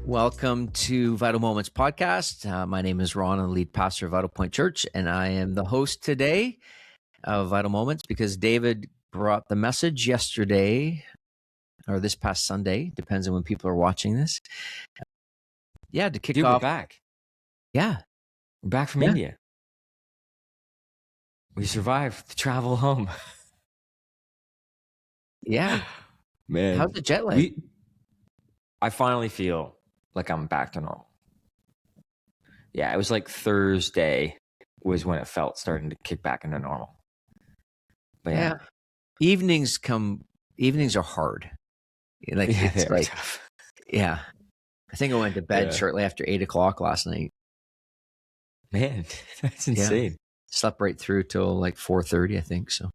Welcome to Vitalmoments podcast. My name is Ron, I'm the lead pastor of Vitalpoint Church, and I am the host today of Vitalmoments because David brought the message yesterday, or this past Sunday, depends on when people are watching this. Yeah, to kick off. We're back. Yeah. We're back from India. We survived the travel home. Yeah. Man. How's the jet lag? I finally feel like I'm back to normal. Yeah, it was like Thursday was when it felt starting to kick back into normal. But yeah. Evenings are hard. Like, Yeah, it's like, tough. yeah. I think I went to bed shortly after 8 o'clock last night. Man, that's insane. Yeah. Slept right through till like 4:30, I think. So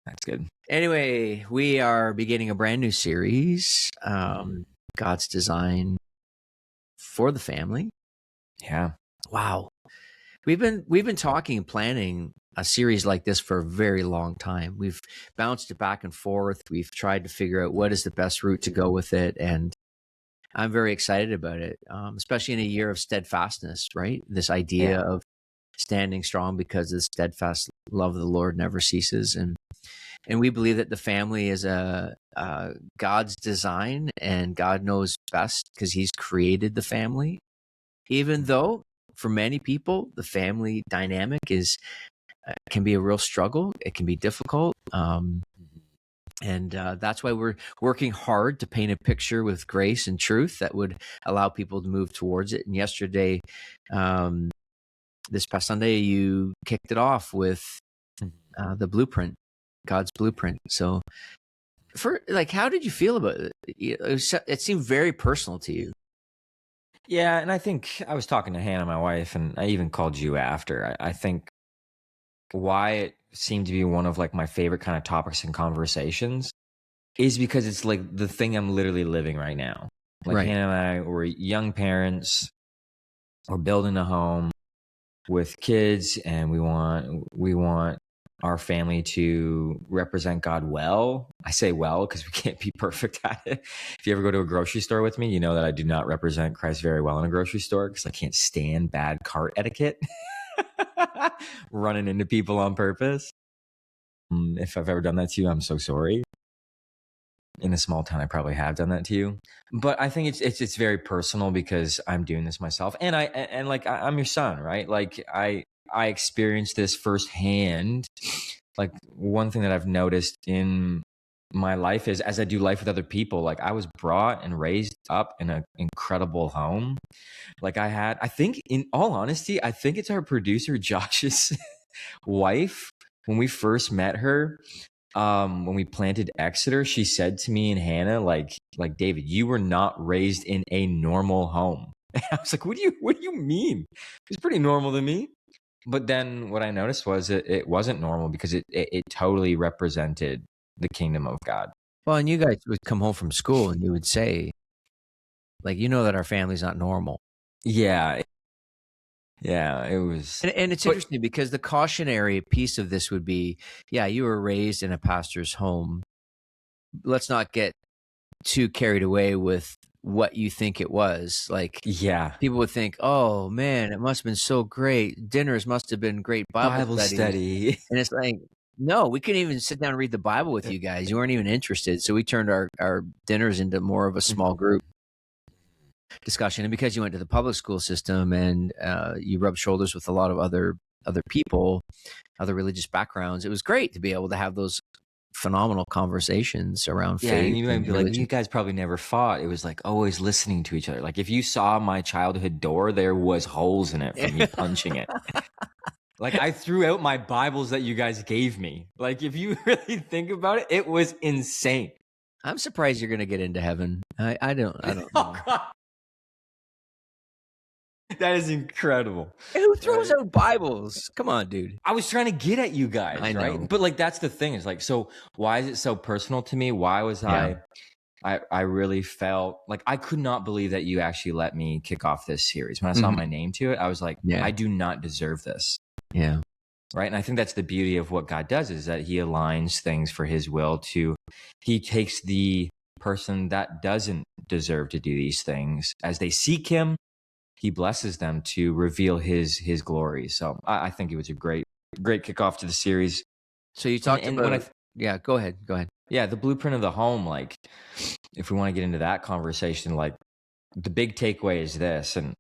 that's good. Anyway, we are beginning a brand new series, God's Design for the Family. Yeah. Wow. We've been talking and planning a series like this for a very long time. We've bounced it back and forth. We've tried to figure out what is the best route to go with it. And I'm very excited about it, especially in a year of steadfastness, right? This idea of standing strong because the steadfast love of the Lord never ceases. And we believe that the family is God's design, and God knows best because he's created the family. Even though for many people, the family dynamic can be a real struggle. It can be difficult. And that's why we're working hard to paint a picture with grace and truth that would allow people to move towards it. And yesterday, this past Sunday, you kicked it off with the blueprint, God's blueprint. So how did you feel about it? It seemed very personal to you. Yeah, and I think I was talking to Hannah, my wife, and I even called you after. I think why it seemed to be one of like my favorite kind of topics and conversations is because it's like the thing I'm literally living right now. Like right. Hannah and I were young parents. We're building a home with kids, and we want our family to represent God well. I say well because we can't be perfect at it. If you ever go to a grocery store with me, you know that I do not represent Christ very well in a grocery store because I can't stand bad cart etiquette. Running into people on purpose. If I've ever done that to you, I'm so sorry. In a small town, I probably have done that to you. But I think it's very personal because I'm doing this myself, and I'm your son, right? Like I experienced this firsthand. Like one thing that I've noticed in my life is as I do life with other people, like I was brought and raised up in an incredible home. Like I think in all honesty, I think it's our producer Josh's wife. When we first met her, when we planted Exeter, she said to me and Hannah, like David, you were not raised in a normal home. And I was like, what do you mean? It's pretty normal to me. But then what I noticed was it wasn't normal because it totally represented the kingdom of God. Well, and you guys would come home from school and you would say, like, you know that our family's not normal. Yeah. Yeah, it was. And it's interesting because the cautionary piece of this would be, you were raised in a pastor's home. Let's not get too carried away with what you think it was. Like, people would think, oh man, it must have been so great. Dinners must have been great Bible study. And it's like, no, we couldn't even sit down and read the Bible with you guys. You weren't even interested. So we turned our dinners into more of a small group discussion. And because you went to the public school system and you rubbed shoulders with a lot of other people, other religious backgrounds, it was great to be able to have those phenomenal conversations around faith. And you might be like, you guys probably never fought. It was like always listening to each other. Like if you saw my childhood door, there was holes in it from me punching it. Like I threw out my Bibles that you guys gave me. Like if you really think about it, it was insane. I'm surprised you're going to get into heaven. I don't know. Oh, God. That is incredible. And who throws out Bibles? Come on, dude. I was trying to get at you guys, right? But like, that's the thing is like, so why is it so personal to me? Why was I really felt like I could not believe that you actually let me kick off this series. When I saw my name to it, I was like, I do not deserve this. Yeah. right? And I think that's the beauty of what God does, is that he aligns things for his will he takes the person that doesn't deserve to do these things. As they seek him, he blesses them to reveal his glory. So I think it was a great kickoff to the series. So you talked And when about, yeah, go ahead. yeah, the blueprint of the home, like if we want to get into that conversation, like the big takeaway is this, and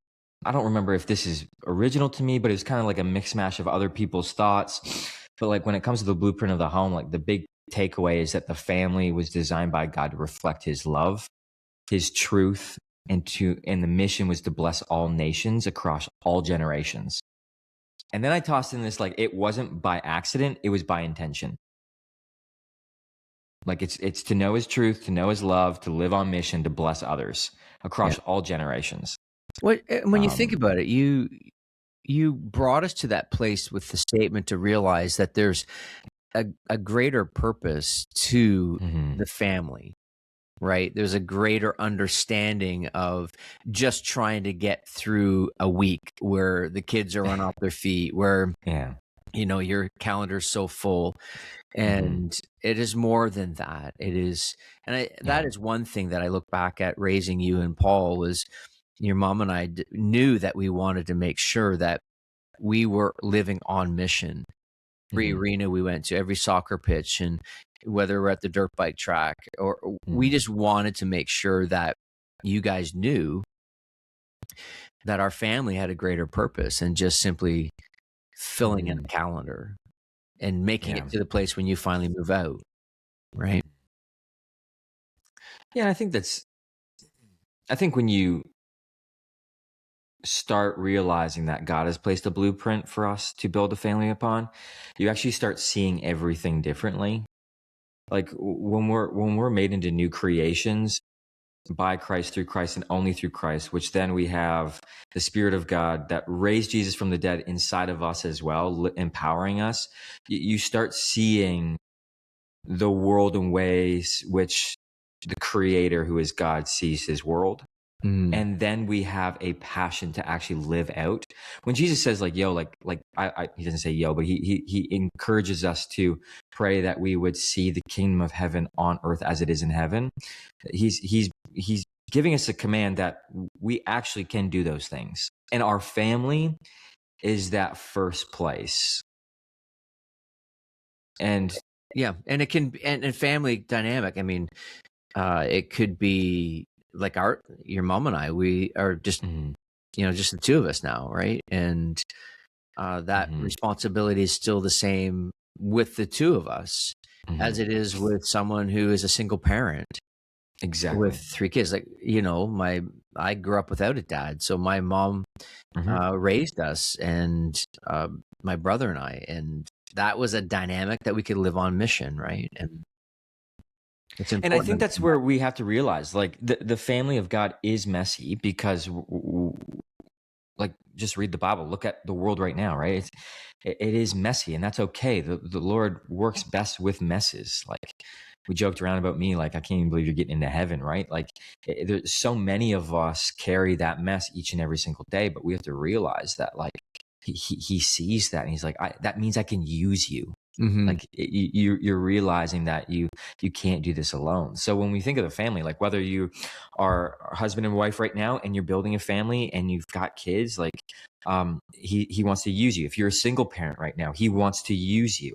I don't remember if this is original to me, but it's kind of like a mix mash of other people's thoughts. But like when it comes to the blueprint of the home, like the big takeaway is that the family was designed by God to reflect his love, his truth, and the mission was to bless all nations across all generations. And then I tossed in this, like, it wasn't by accident, it was by intention. Like it's to know his truth, to know his love, to live on mission, to bless others across all generations. When you think about it, you brought us to that place with the statement to realize that there's a greater purpose to the family, right? There's a greater understanding of just trying to get through a week where the kids are on off their feet, where your calendar's so full. And it is more than that. It is, and that is one thing that I look back at raising you and Paul was your mom and I knew that we wanted to make sure that we were living on mission. Every arena we went to, every soccer pitch, and whether we're at the dirt bike track, or we just wanted to make sure that you guys knew that our family had a greater purpose and just simply filling in a calendar and making it to the place when you finally move out, right? Yeah, I think when you start realizing that God has placed a blueprint for us to build a family upon, you actually start seeing everything differently. Like when we're made into new creations by Christ, through Christ, and only through Christ, which then we have the Spirit of God that raised Jesus from the dead inside of us as well, empowering us. You start seeing the world in ways which the Creator, who is God, sees his world. And then we have a passion to actually live out. When Jesus says, like, yo, he doesn't say yo, but he encourages us to pray that we would see the kingdom of heaven on earth as it is in heaven. He's giving us a command that we actually can do those things. And our family is that first place. And yeah, and it can, and family dynamic. I mean, it could be like your mom and I, we are just, just the two of us now. Right. And, that responsibility is still the same with the two of us as it is with someone who is a single parent. Exactly. With 3 kids. Like, I grew up without a dad. So my mom, raised us and, my brother and I, and that was a dynamic that we could live on mission. Right. And it's important. And I think that's where we have to realize, like, the family of God is messy because, like, just read the Bible. Look at the world right now, right? It is messy, and that's okay. The Lord works best with messes. Like, we joked around about me, like, I can't even believe you're getting into heaven, right? Like, there's so many of us carry that mess each and every single day, but we have to realize that, like, he sees that, and he's like, that means I can use you. Like, you're realizing that you can't do this alone. So when we think of the family, like whether you are a husband and wife right now and you're building a family and you've got kids, like, he wants to use you. If you're a single parent right now, he wants to use you.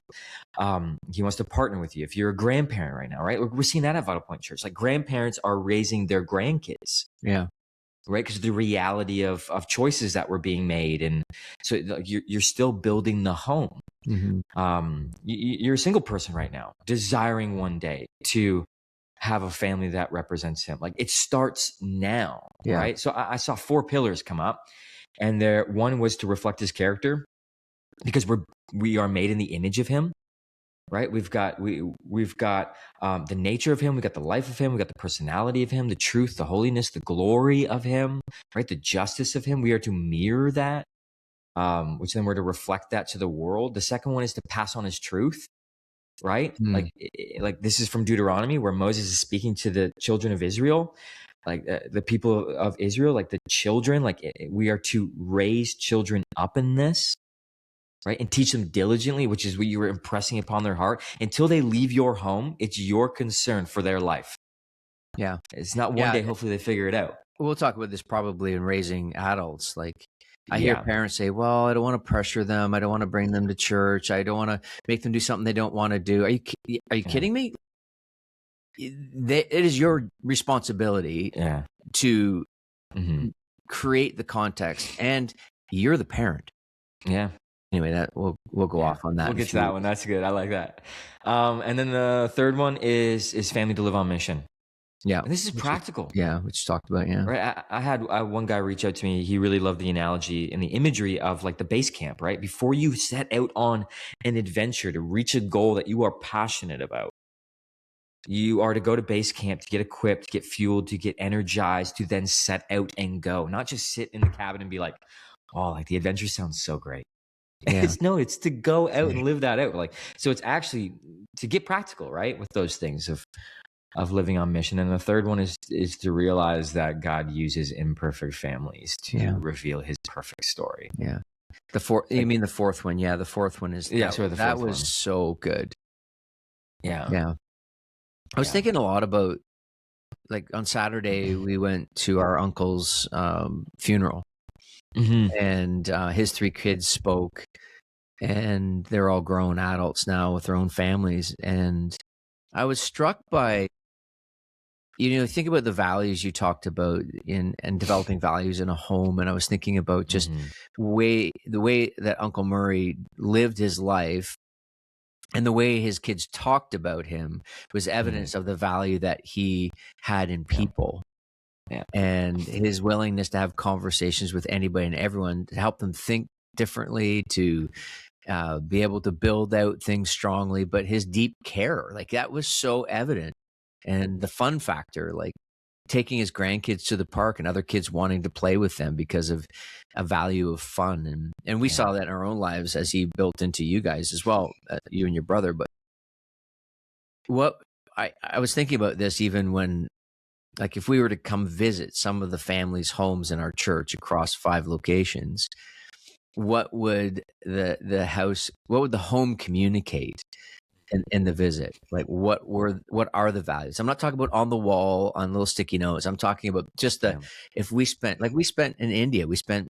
He wants to partner with you. If you're a grandparent right now, right? We're seeing that at Vitalpoint Church. Like, grandparents are raising their grandkids. Yeah. Right, because the reality of choices that were being made, and so you're still building the home. You're a single person right now, desiring one day to have a family that represents him. Like, it starts now, right? So I saw 4 pillars come up, and one was to reflect his character, because we are made in the image of him. Right, we've got the nature of him, we got the life of him, we got the personality of him, the truth, the holiness, the glory of him, right, the justice of him. We are to mirror that, which then we're to reflect that to the world. The second one is to pass on his truth, right? Like this is from Deuteronomy, where Moses is speaking to the children of Israel, like the people of Israel, like the children. Like, we are to raise children up in this. right? And teach them diligently, which is what you were impressing upon their heart. Until they leave your home, it's your concern for their life. Yeah. It's not one day, hopefully they figure it out. We'll talk about this probably in raising adults. Like, I hear Yeah. parents say, well, I don't want to pressure them. I don't want to bring them to church. I don't want to make them do something they don't want to do. Are you kidding me? It is your responsibility to create the context, and you're the parent. Yeah. Anyway, that we'll go off on that. We'll get to that one. That's good. I like that. And then the third one is family to live on mission. Yeah. And this is practical. Which you talked about. Yeah. Right. I had one guy reach out to me. He really loved the analogy and the imagery of like the base camp, right? Before you set out on an adventure to reach a goal that you are passionate about, you are to go to base camp to get equipped, to get fueled, to get energized, to then set out and go, not just sit in the cabin and be like, oh, like the adventure sounds so great. Yeah. It's to go out and live that out. Like, so it's actually to get practical, right? With those things of living on mission. And the third one is to realize that God uses imperfect families to reveal his perfect story. Yeah. You mean the fourth one? Yeah. The fourth one is, that was so good. Yeah. Yeah. I was thinking a lot about, like, on Saturday, we went to our uncle's funeral, and his 3 kids spoke, and they're all grown adults now with their own families. And I was struck by, think about the values you talked about and developing values in a home. And I was thinking about just the way that Uncle Murray lived his life, and the way his kids talked about him was evidence of the value that he had in people. Yeah. And his willingness to have conversations with anybody and everyone, to help them think differently, to be able to build out things strongly, but his deep care, like, that was so evident. And the fun factor, like taking his grandkids to the park and other kids wanting to play with them because of a value of fun. And we saw that in our own lives as he built into you guys as well, you and your brother. But what I was thinking about this, even when, like, if we were to come visit some of the families' homes in our church across 5 locations, what would what would the home communicate in the visit? Like, what are the values? I'm not talking about on the wall on little sticky notes. I'm talking about just if we spent in India, we spent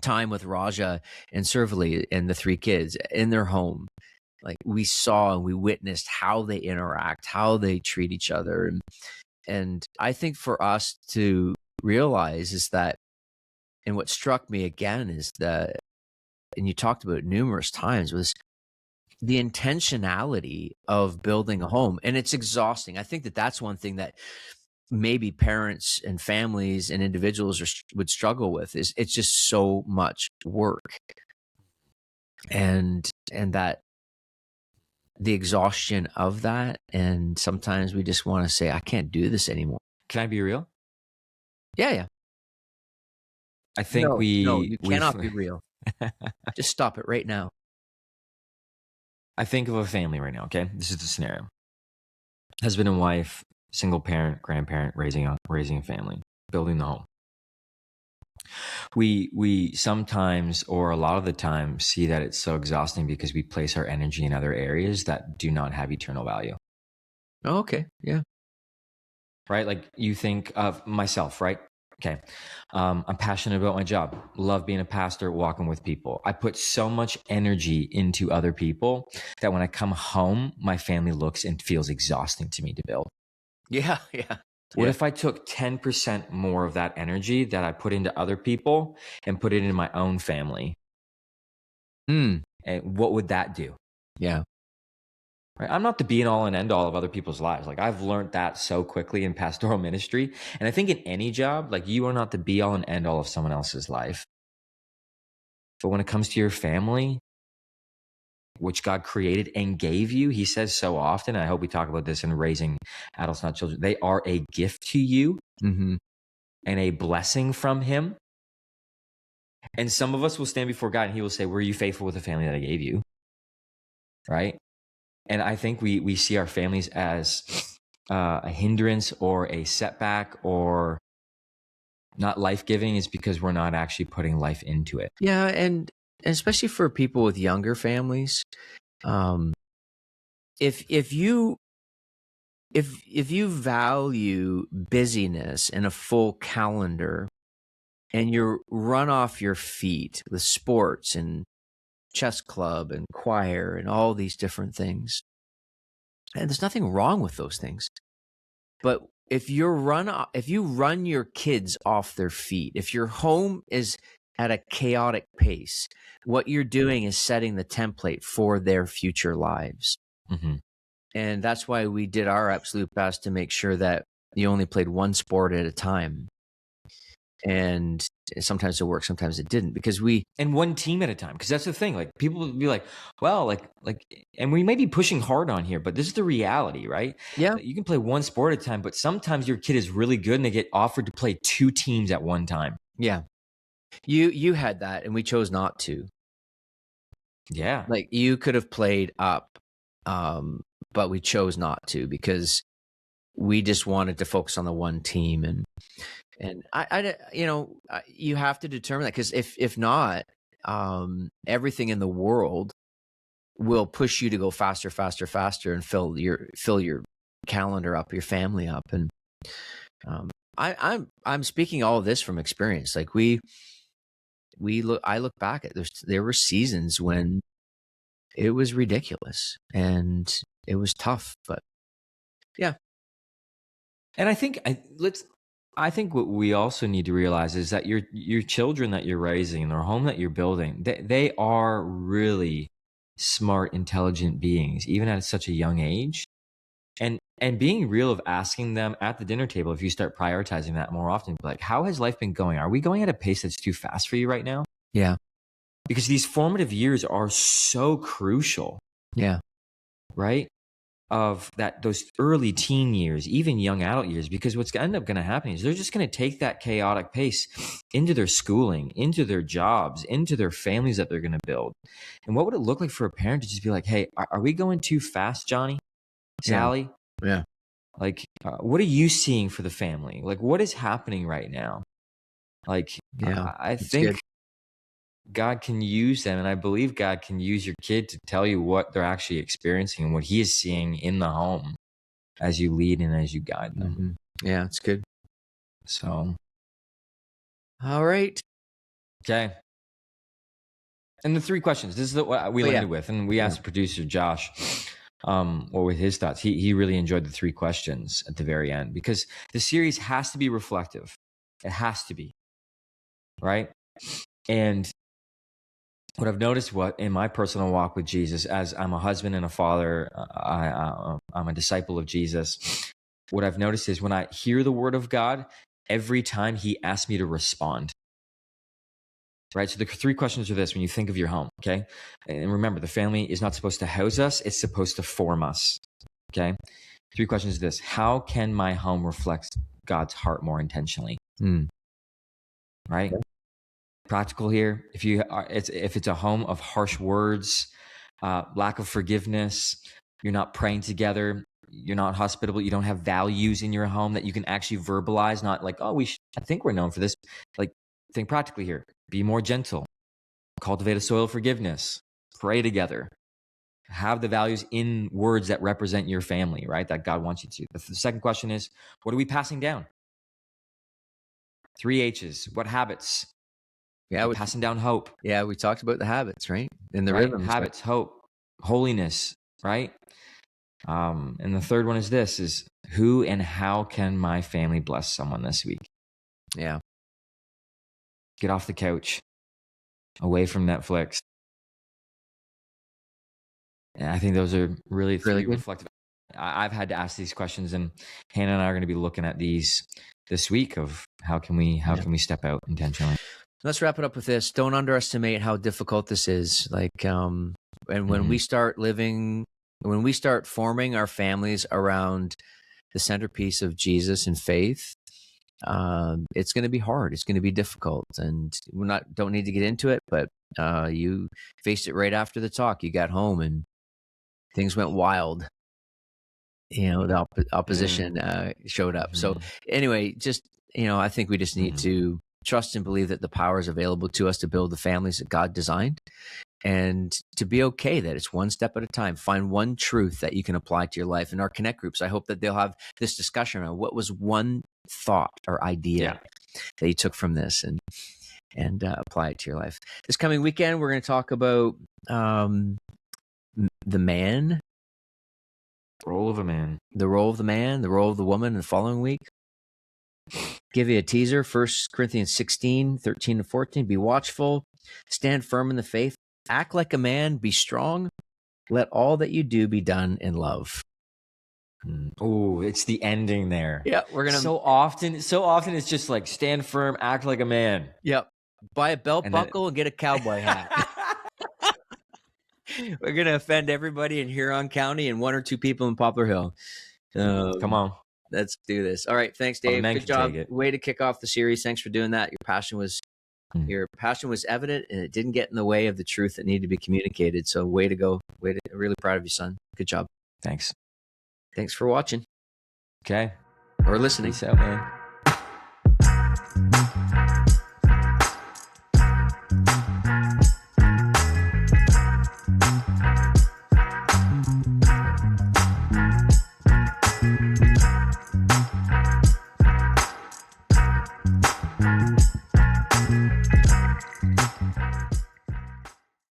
time with Raja and Servali and the 3 kids in their home. Like, we saw and we witnessed how they interact, how they treat each other. And I think for us to realize is that, and what struck me again is that, and you talked about it numerous times, was the intentionality of building a home. And it's exhausting. I think that's one thing that maybe parents and families and individuals would struggle with, is it's just so much work. And that the exhaustion of that. And sometimes we just want to say, I can't do this anymore. Can I be real? Yeah. I think no, you cannot be real. Just stop it right now. I think of a family right now, okay? This is the scenario. Husband and wife, single parent, grandparent, raising a family, building the home. We sometimes, or a lot of the time, see that it's so exhausting because we place our energy in other areas that do not have eternal value. Oh, okay. Yeah. Right? Like, you think of myself, right? Okay. I'm passionate about my job. Love being a pastor, walking with people. I put so much energy into other people that when I come home, my family looks and feels exhausting to me to build. Yeah. What if I took 10% more of that energy that I put into other people and put it in my own family? And what would that do? Yeah. Right? I'm not the be and all and end all of other people's lives. Like, I've learned that so quickly in pastoral ministry. And I think in any job, like, you are not the be all and end all of someone else's life. But when it comes to your family, which God created and gave you, he says so often, and I hope we talk about this in raising adults, not children, they are a gift to you and a blessing from him. And some of us will stand before God and he will say, were you faithful with the family that I gave you? Right? And I think we see our families as a hindrance or a setback or not life-giving, is because we're not actually putting life into it. Yeah, and especially for people with younger families, if you value busyness and a full calendar, and you're run off your feet with sports and chess club and choir and all these different things, and there's nothing wrong with those things, but if you run your kids off their feet, if your home is at a chaotic pace, what you're doing is setting the template for their future lives. Mm-hmm. And that's why we did our absolute best to make sure that you only played one sport at a time. And sometimes it worked, sometimes it didn't, because and one team at a time. Because that's the thing. Like, people would be like, well, like, and we may be pushing hard on here, but this is the reality, right? Yeah. You can play one sport at a time, but sometimes your kid is really good and they get offered to play 2 teams at one time. Yeah. You had that, and we chose not to. Yeah. Like, you could have played up, but we chose not to, because we just wanted to focus on the one team. And I you have to determine that, because if not, everything in the world will push you to go faster, and fill your calendar up, your family up. And I'm speaking all of this from experience. Like, I look back at there were seasons when it was ridiculous and it was tough, but yeah. And I think what we also need to realize is that your children that you're raising, their home that you're building, they are really smart, intelligent beings, even at such a young age. And being real, of asking them at the dinner table, if you start prioritizing that more often, like, how has life been going? Are we going at a pace that's too fast for you right now? Yeah. Because these formative years are so crucial. Yeah. Right? Of those early teen years, even young adult years, because what's going to happen is they're just going to take that chaotic pace into their schooling, into their jobs, into their families that they're going to build. And what would it look like for a parent to just be like, hey, are we going too fast, Johnny, Sally? Yeah. Like, what are you seeing for the family? Like, what is happening right now? Like, Yeah, I think God can use them, and I believe God can use your kid to tell you what they're actually experiencing and what he is seeing in the home as you lead and as you guide them. Mm-hmm. Yeah, it's good. So, all right. Okay. And the 3 questions, this is what we landed with, and we asked producer Josh what were his thoughts. He really enjoyed the 3 questions at the very end, because the series has to be reflective. It has to be, right? And what I've noticed, in my personal walk with Jesus, as I'm a husband and a father, I'm a disciple of Jesus. What I've noticed is when I hear the word of God, every time he asks me to respond. Right? So the 3 questions are this: when you think of your home, okay? And remember, the family is not supposed to house us, it's supposed to form us, okay? 3 questions are this: how can my home reflect God's heart more intentionally? Right? Okay. Practical here. If it's a home of harsh words, lack of forgiveness, you're not praying together, you're not hospitable, you don't have values in your home that you can actually verbalize, not like, oh, I think we're known for this. Like, think practically here. Be more gentle. Cultivate a soil of forgiveness. Pray together. Have the values in words that represent your family, right? That God wants you to. The second question is, what are we passing down? 3 H's. What habits? Yeah, we're passing down hope. Yeah, we talked about the habits, right? And the rhythms. Habits, hope, holiness, right? And the third one is this: is who and how can my family bless someone this week? Yeah. Get off the couch, away from Netflix. And I think those are really 3 reflective. I've had to ask these questions, and Hannah and I are going to be looking at these this week of how can we step out intentionally. Let's wrap it up with this. Don't underestimate how difficult this is. Like, and when we start forming our families around the centerpiece of Jesus and faith, it's going to be hard. It's going to be difficult, and don't need to get into it, but you faced it right after the talk. You got home and things went wild. The opposition showed up. So anyway, just I think we just need to trust and believe that the power is available to us to build the families that God designed, and to be okay that it's one step at a time. Find one truth that you can apply to your life. In our Connect groups, I hope that they'll have this discussion on what was one thought or idea that you took from this and apply it to your life. This coming weekend, we're going to talk about the man. Role of a man. The role of the man, the role of the woman in the following week. Give you a teaser, 1 Corinthians 16, 13 to 14. Be watchful, stand firm in the faith, act like a man, be strong. Let all that you do be done in love. Oh, it's the ending there. Yeah, we're going to. So often it's just like stand firm, act like a man. Yep. Buy a belt buckle and get a cowboy hat. We're going to offend everybody in Huron County and 1 or 2 people in Poplar Hill. Come on. Let's do this. All right. Thanks, Dave. Good job. Way to kick off the series. Thanks for doing that. Your passion was evident, and it didn't get in the way of the truth that needed to be communicated. So way to go. Really proud of you, son. Good job. Thanks. Thanks for watching. Okay. Or listening. Peace out, man.